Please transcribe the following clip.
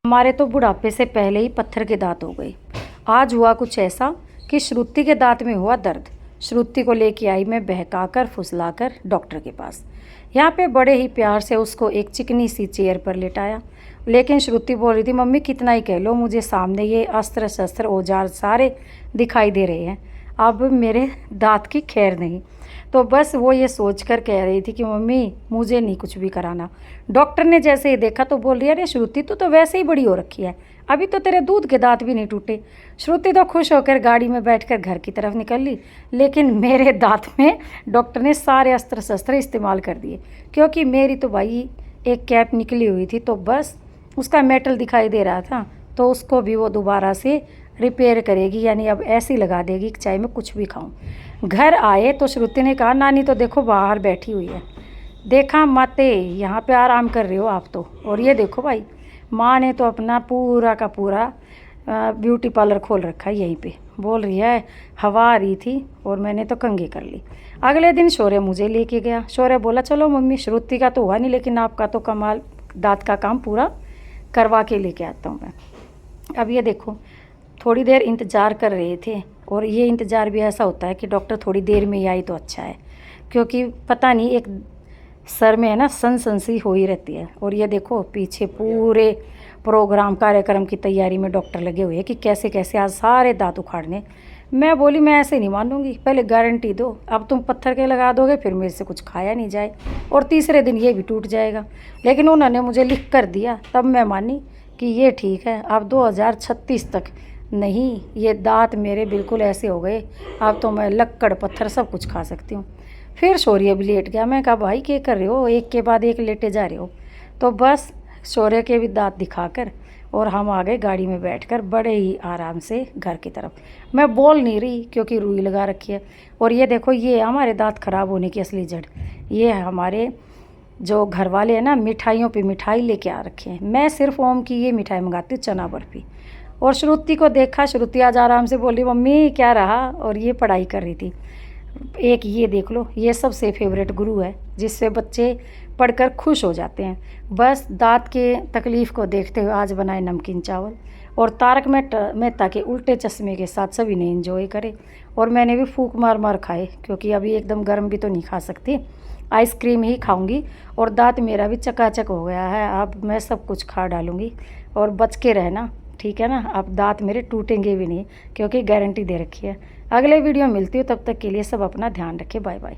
हमारे तो बुढ़ापे से पहले ही पत्थर के दांत हो गए। आज हुआ कुछ ऐसा कि श्रुति के दांत में हुआ दर्द। श्रुति को लेके आई मैं बहकाकर फुसलाकर डॉक्टर के पास। यहाँ पे बड़े ही प्यार से उसको एक चिकनी सी चेयर पर लेटाया, लेकिन श्रुति बोल रही थी, मम्मी कितना ही कह लो, मुझे सामने ये अस्त्र शस्त्र औजार सारे दिखाई दे रहे हैं, अब मेरे दांत की खैर नहीं। तो बस वो ये सोच कर कह रही थी कि मम्मी मुझे नहीं कुछ भी कराना। डॉक्टर ने जैसे ही देखा तो बोल रही है, अरे श्रुति तू तो वैसे ही बड़ी हो रखी है, अभी तो तेरे दूध के दांत भी नहीं टूटे। श्रुति तो खुश होकर गाड़ी में बैठकर घर की तरफ निकल ली, लेकिन मेरे दांत में डॉक्टर ने सारे अस्त्र शस्त्र इस्तेमाल कर दिए, क्योंकि मेरी तो भाई एक कैप निकली हुई थी, तो बस उसका मेटल दिखाई दे रहा था, तो उसको भी वो दोबारा से रिपेयर करेगी, यानी अब ऐसी लगा देगी कि चाहे मैं कुछ भी खाऊं। घर आए तो श्रुति ने कहा, नानी तो देखो बाहर बैठी हुई है। देखा माते, यहाँ पे आराम कर रहे हो आप तो। और ये देखो भाई, माँ ने तो अपना पूरा का पूरा ब्यूटी पार्लर खोल रखा है यहीं पे। बोल रही है हवा आ रही थी और मैंने तो कंघी कर ली। अगले दिन शौर्य मुझे लेके गया। शौर्य बोला, चलो मम्मी श्रुति का तो हुआ नहीं, लेकिन आपका तो कमाल दांत का काम पूरा करवा के लेके आता हूँ मैं। अब ये देखो, थोड़ी देर इंतज़ार कर रहे थे, और ये इंतज़ार भी ऐसा होता है कि डॉक्टर थोड़ी देर में ही आई तो अच्छा है, क्योंकि पता नहीं एक सर में है ना सन सी हो ही रहती है। और ये देखो पीछे पूरे प्रोग्राम कार्यक्रम की तैयारी में डॉक्टर लगे हुए हैं कि कैसे कैसे आज सारे दांत उखाड़ने। मैं बोली मैं ऐसे नहीं मानूंगी, पहले गारंटी दो, अब तुम पत्थर के लगा दोगे फिर मेरे से कुछ खाया नहीं जाए, और तीसरे दिन ये भी टूट जाएगा। लेकिन उन्होंने मुझे लिख कर दिया, तब मैं मानी कि ये ठीक है। अब 2036 तक नहीं, ये दांत मेरे बिल्कुल ऐसे हो गए, अब तो मैं लक्कड़ पत्थर सब कुछ खा सकती हूँ। फिर शौर्य भी लेट गया। मैं कहा भाई क्या कर रहे हो, एक के बाद एक लेटे जा रहे हो। तो बस शौर्य के भी दांत दिखाकर और हम आ गए गाड़ी में बैठकर बड़े ही आराम से घर की तरफ। मैं बोल नहीं रही क्योंकि रुई लगा रखी है। और ये देखो, ये हमारे दांत खराब होने की असली जड़, ये हमारे जो घर वाले हैं ना, मिठाइयों पे मिठाई लेके आ रखे हैं। मैं सिर्फ ओम की ये मिठाई मंगाती हूँ, चना बर्फी। और श्रुति को देखा, श्रुति आज आराम से बोली, मम्मी क्या रहा, और ये पढ़ाई कर रही थी। एक ये देख लो, ये सबसे फेवरेट गुरु है जिससे बच्चे पढ़कर खुश हो जाते हैं। बस दांत के तकलीफ़ को देखते हुए आज बनाए नमकीन चावल, और तारक मेहता के उल्टे चश्मे के साथ सभी ने एंजॉय करे। और मैंने भी फूंक मार मार खाए, क्योंकि अभी एकदम गर्म भी तो नहीं खा सकती, आइसक्रीम ही खाऊंगी। और दांत मेरा भी चकाचक हो गया है, अब मैं सब कुछ खा डालूंगी। और बच के रहना, ठीक है ना, अब दांत मेरे टूटेंगे भी नहीं, क्योंकि गारंटी दे रखी है। अगले वीडियो मिलती हूँ, तब तक के लिए सब अपना ध्यान रखें। Bye bye.